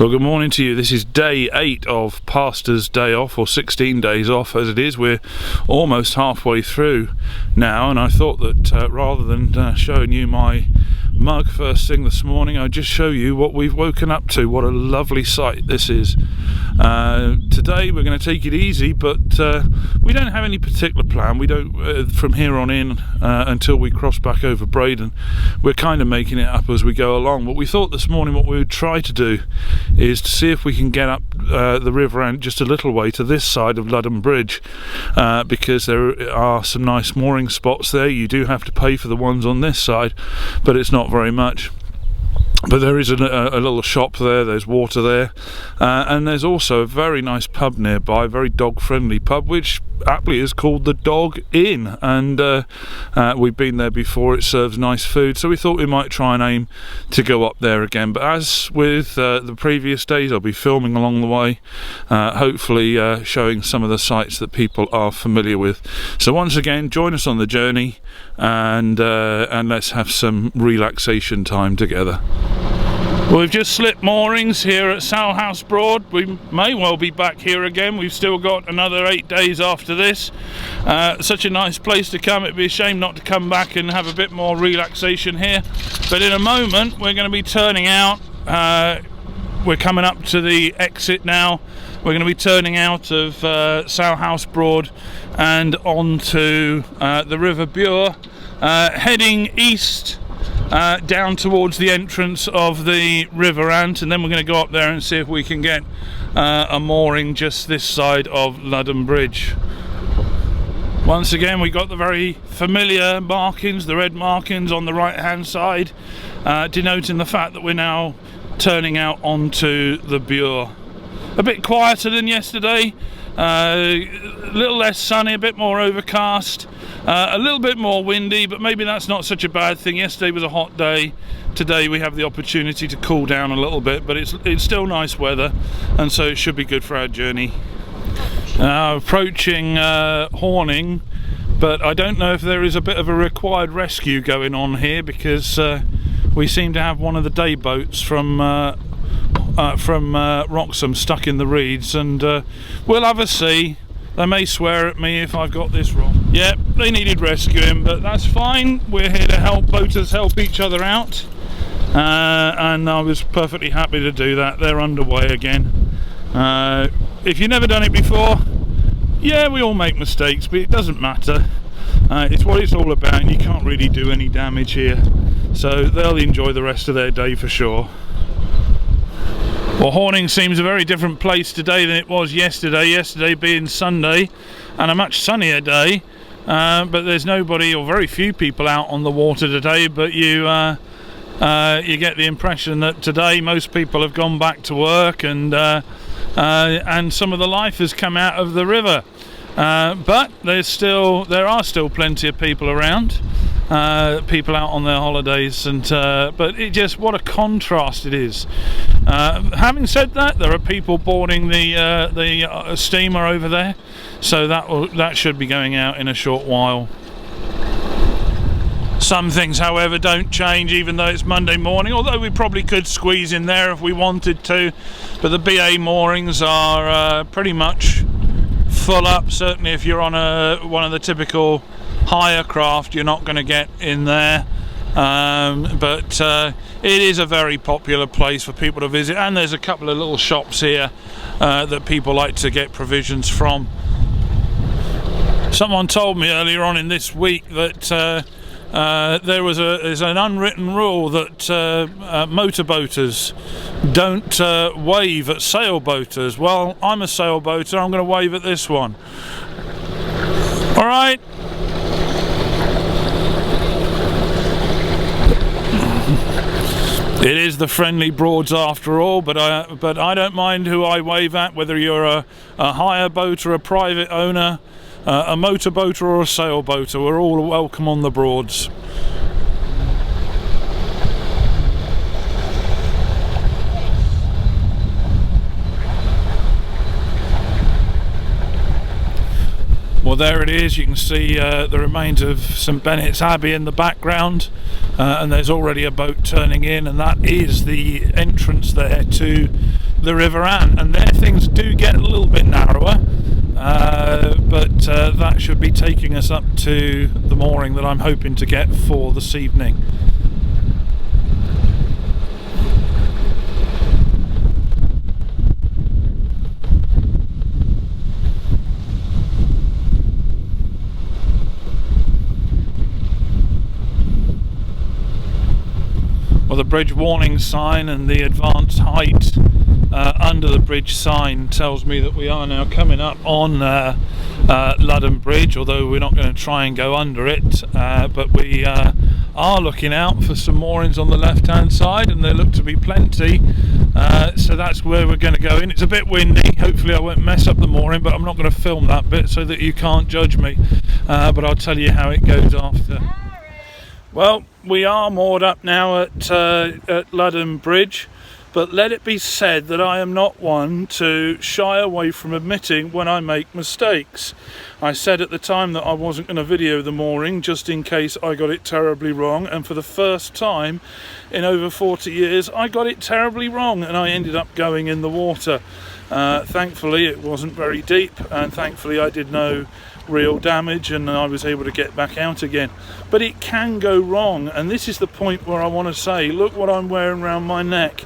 Well, good morning to you. This is day 8 of Pastor's Day Off, or 16 days off as it is. We're almost halfway through now, and I thought that rather than showing you my mug first thing this morning, I'd just show you what we've woken up to. What a lovely sight this is. Today we're going to take it easy, but we don't have any particular plan. We don't from here on in until we cross back over Braden. We're kind of making it up as we go along, but we thought this morning what we would try to do is to see if we can get up the river and just a little way to this side of Ludham Bridge, because there are some nice mooring spots there. You do have to pay for the ones on this side, but it's not very much. But there is a little shop there, there's water there, and there's also a very nice pub nearby, a very dog-friendly pub, which aptly is called the Dog Inn, and we've been there before. It serves nice food, so we thought we might try and aim to go up there again. But as with the previous days, I'll be filming along the way, hopefully showing some of the sites that people are familiar with. So once again, join us on the journey, and let's have some relaxation time together. We've just slipped moorings here at Salhouse Broad. We may well be back here again. We've still got another 8 days after this. Such a nice place to come. It'd be a shame not to come back and have a bit more relaxation here. But in a moment we're going to be turning out. We're coming up to the exit now. We're going to be turning out of Salhouse Broad and onto the River Bure, heading east down towards the entrance of the River Ant, and then we're going to go up there and see if we can get a mooring just this side of Ludham Bridge. Once again, we got the very familiar markings, the red markings on the right hand side, denoting the fact that we're now turning out onto the Bure. A bit quieter than yesterday, a little less sunny, a bit more overcast, a little bit more windy, but maybe that's not such a bad thing. Yesterday was a hot day. Today we have the opportunity to cool down a little bit, but it's still nice weather, and so it should be good for our journey. Approaching Horning, but I don't know if there is a bit of a required rescue going on here, because we seem to have one of the day boats from Wroxham stuck in the reeds, and we'll have a see. They may swear at me if I've got this wrong. Yep, they needed rescuing, but that's fine. We're here to help boaters help each other out, and I was perfectly happy to do that. They're underway again. If you've never done it before, yeah, we all make mistakes, but it doesn't matter. It's what it's all about, and you can't really do any damage here, so they'll enjoy the rest of their day for sure. Well, Horning seems a very different place today than it was yesterday. Yesterday being Sunday and a much sunnier day, but there's nobody or very few people out on the water today. But you get the impression that today most people have gone back to work, and some of the life has come out of the river. But there are still plenty of people around. People out on their holidays, and but it just, what a contrast it is. Having said that, there are people boarding the steamer over there, so that should be going out in a short while. Some things, however, don't change, even though it's Monday morning, although we probably could squeeze in there if we wanted to, but the BA moorings are pretty much full up. Certainly if you're on one of the typical hire craft, you're not going to get in there, but it is a very popular place for people to visit, and there's a couple of little shops here that people like to get provisions from. Someone told me earlier on in this week that there's an unwritten rule that motorboaters don't wave at sailboaters. Well, I'm a sailboater, I'm going to wave at this one. All right. It is the friendly Broads after all, but I don't mind who I wave at, whether you're a hire boater, a private owner, a motorboater or a sailboater. We're all welcome on the Broads. Well, there it is. You can see the remains of St Benet's Abbey in the background, and there's already a boat turning in, and that is the entrance there to the River Anne, and there things do get a little bit narrower, but that should be taking us up to the mooring that I'm hoping to get for this evening. Well, the bridge warning sign and the advanced height under the bridge sign tells me that we are now coming up on Ludham Bridge, although we're not going to try and go under it, but we are looking out for some moorings on the left hand side, and there look to be plenty, so that's where we're going to go in. It's a bit windy, hopefully I won't mess up the mooring, but I'm not going to film that bit so that you can't judge me, but I'll tell you how it goes after. Well, we are moored up now at Ludham Bridge, but let it be said that I am not one to shy away from admitting when I make mistakes. I said at the time that I wasn't going to video the mooring just in case I got it terribly wrong, and for the first time in over 40 years I got it terribly wrong and I ended up going in the water. Thankfully it wasn't very deep, and thankfully I did no real damage and I was able to get back out again. But it can go wrong, and this is the point where I want to say, look what I'm wearing around my neck.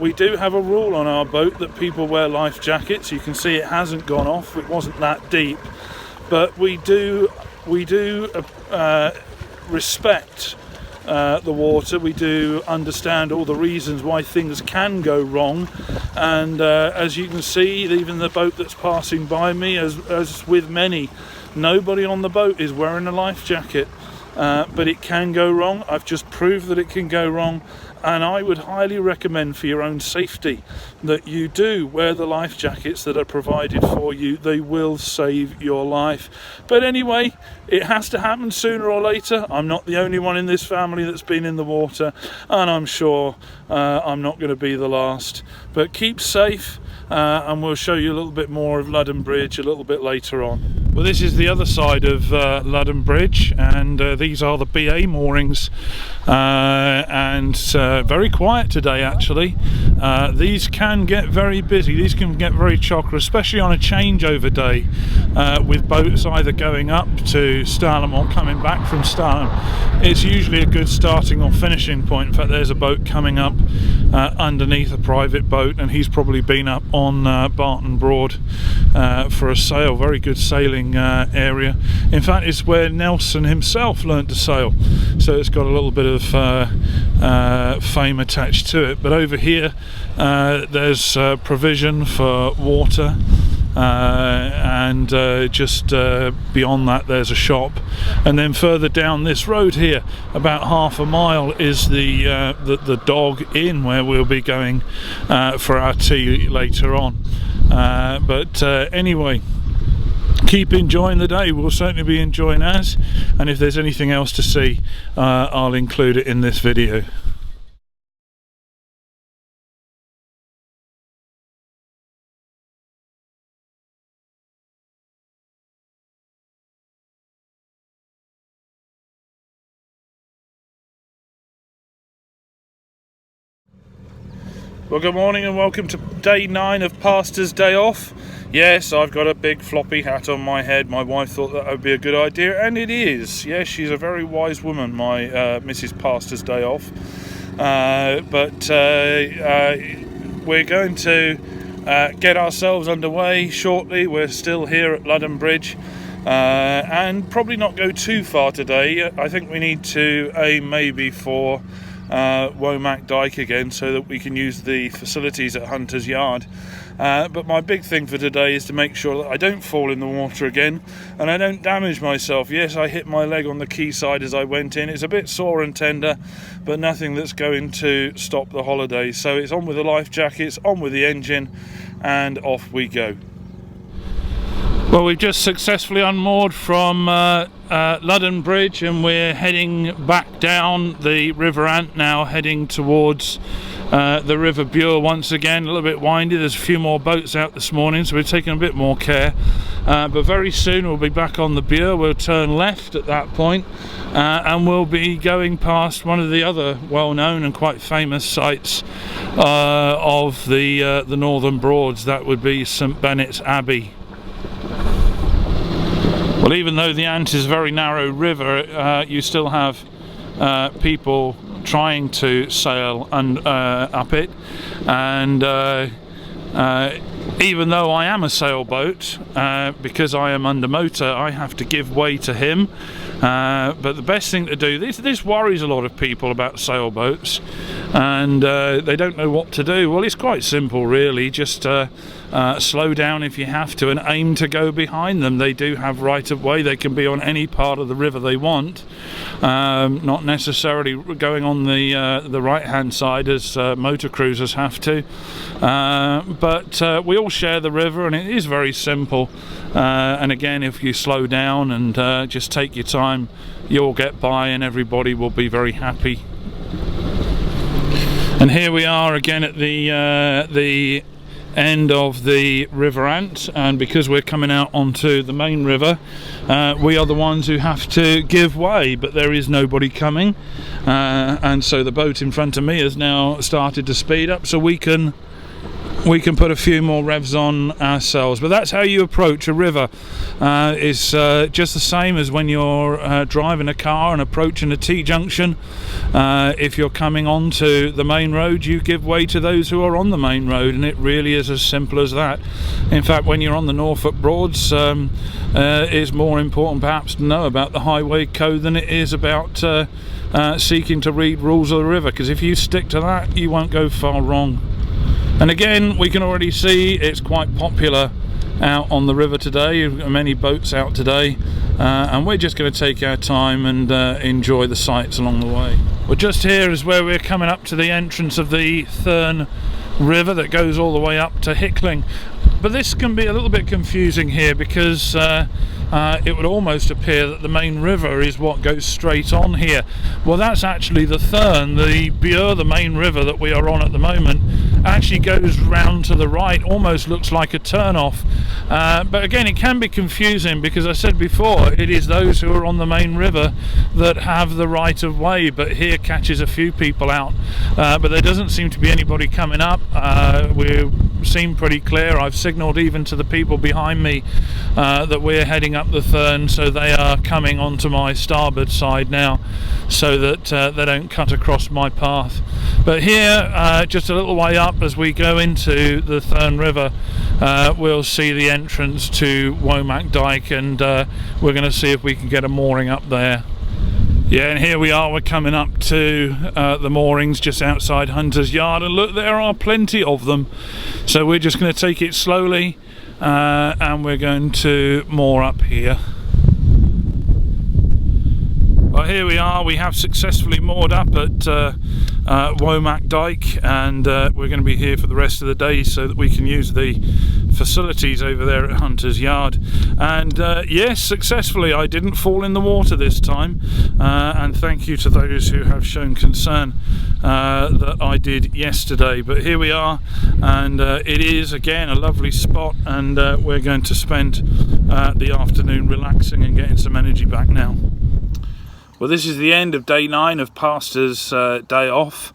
We do have a rule on our boat that people wear life jackets. You can see it hasn't gone off, it wasn't that deep, but we do respect the water. We do understand all the reasons why things can go wrong, and as you can see, even the boat that's passing by me, as with many, nobody on the boat is wearing a life jacket, but it can go wrong. I've just proved that it can go wrong, and I would highly recommend for your own safety that you do wear the life jackets that are provided for you. They will save your life. But anyway, it has to happen sooner or later. I'm not the only one in this family that's been in the water, and I'm sure I'm not going to be the last. But keep safe, and we'll show you a little bit more of Ludham Bridge a little bit later on. Well, this is the other side of Ludham Bridge, and these are the BA moorings, and very quiet today actually. These can get very busy, these can get very chocker, especially on a changeover day, with boats either going up to Salhouse or coming back from Salhouse. It's usually a good starting or finishing point. In fact, there's a boat coming up underneath a private boat, and he's probably been up on Barton Broad for a sail. Very good sailing area. In fact, it's where Nelson himself learnt to sail, so it's got a little bit of fame attached to it. But over here there's provision for water, and just beyond that there's a shop, and then further down this road here about half a mile is the Dog Inn, where we'll be going for our tea later on. But anyway, keep enjoying the day. We'll certainly be enjoying ours, and if there's anything else to see, I'll include it in this video. Well, good morning and welcome to day 9 of Pastor's Day Off. Yes, I've got a big floppy hat on my head. My wife thought that would be a good idea, and it is. Yes, she's a very wise woman, my Mrs. Pastor's Day Off. But we're going to get ourselves underway shortly. We're still here at Ludham Bridge, and probably not go too far today. I think we need to aim maybe for Womack Dyke again, so that we can use the facilities at Hunter's Yard. But my big thing for today is to make sure that I don't fall in the water again and I don't damage myself. Yes, I hit my leg on the quayside as I went in. It's a bit sore and tender, but nothing that's going to stop the holiday. So it's on with the life jackets, on with the engine, and off we go. Well, we've just successfully unmoored from Ludham Bridge, and we're heading back down the River Ant now, heading towards the River Bure once again. A little bit windy, there's a few more boats out this morning, so we're taking a bit more care. But very soon we'll be back on the Bure. We'll turn left at that point, and we'll be going past one of the other well-known and quite famous sites of the Northern Broads. That would be St Benet's Abbey. Well, even though the Ant is a very narrow river, you still have people trying to sail up it, and even though I am a sailboat, because I am under motor, I have to give way to him. But the best thing to do, this worries a lot of people about sailboats, and they don't know what to do. Well, it's quite simple really, just slow down if you have to and aim to go behind them. They do have right of way, they can be on any part of the river they want, not necessarily going on the right hand side as motor cruisers have to, but we all share the river and it is very simple, and again, if you slow down and just take your time, you'll get by and everybody will be very happy. And here we are again at the end of the River Ant, and because we're coming out onto the main river, we are the ones who have to give way, but there is nobody coming, and so the boat in front of me has now started to speed up, so we can put a few more revs on ourselves. But that's how you approach a river. It's just the same as when you're driving a car and approaching a T-junction. If you're coming onto the main road, you give way to those who are on the main road, and it really is as simple as that. In fact, when you're on the Norfolk Broads, it's more important perhaps to know about the highway code than it is about seeking to read rules of the river, because if you stick to that, you won't go far wrong. And again, we can already see it's quite popular out on the river today. Many boats out today, and we're just going to take our time and enjoy the sights along the way. Well, just here is where we're coming up to the entrance of the Thurne River that goes all the way up to Hickling. But this can be a little bit confusing here, because it would almost appear that the main river is what goes straight on here. Well, that's actually the Thurne. The Bure, the main river that we are on at the moment, actually goes round to the right, almost looks like a turn-off. But again, it can be confusing, because I said before, it is those who are on the main river that have the right of way, but here catches a few people out. But there doesn't seem to be anybody coming up. We seem pretty clear. I've signalled even to the people behind me that we're heading up the Thurne, so they are coming onto my starboard side now, so that they don't cut across my path. But here, just a little way up as we go into the Thurne River, we'll see the entrance to Womack Dyke, and we're going to see if we can get a mooring up there. Yeah, and here we are, we're coming up to the moorings just outside Hunter's Yard, and look, there are plenty of them. So we're just going to take it slowly, and we're going to moor up here. Well, here we are, we have successfully moored up at Womack Dyke, and we're going to be here for the rest of the day so that we can use the facilities over there at Hunter's Yard. And yes, successfully, I didn't fall in the water this time, and thank you to those who have shown concern that I did yesterday. But here we are, and it is again a lovely spot, and we're going to spend the afternoon relaxing and getting some energy back now. Well, this is the end of day 9 of Pastor's day off,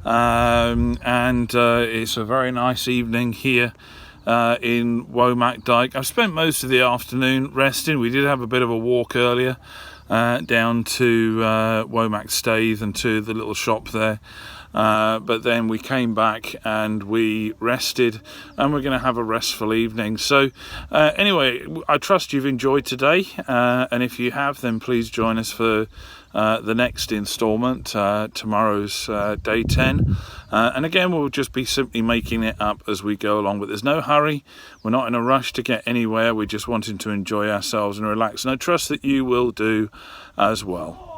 and it's a very nice evening here in Womack Dyke. I've spent most of the afternoon resting. We did have a bit of a walk earlier down to Womack Staithe and to the little shop there, but then we came back and we rested, and we're going to have a restful evening. So anyway, I trust you've enjoyed today, and if you have, then please join us for the next instalment, tomorrow's day 10, and again we'll just be simply making it up as we go along, but there's no hurry, we're not in a rush to get anywhere, we're just wanting to enjoy ourselves and relax, and I trust that you will do as well.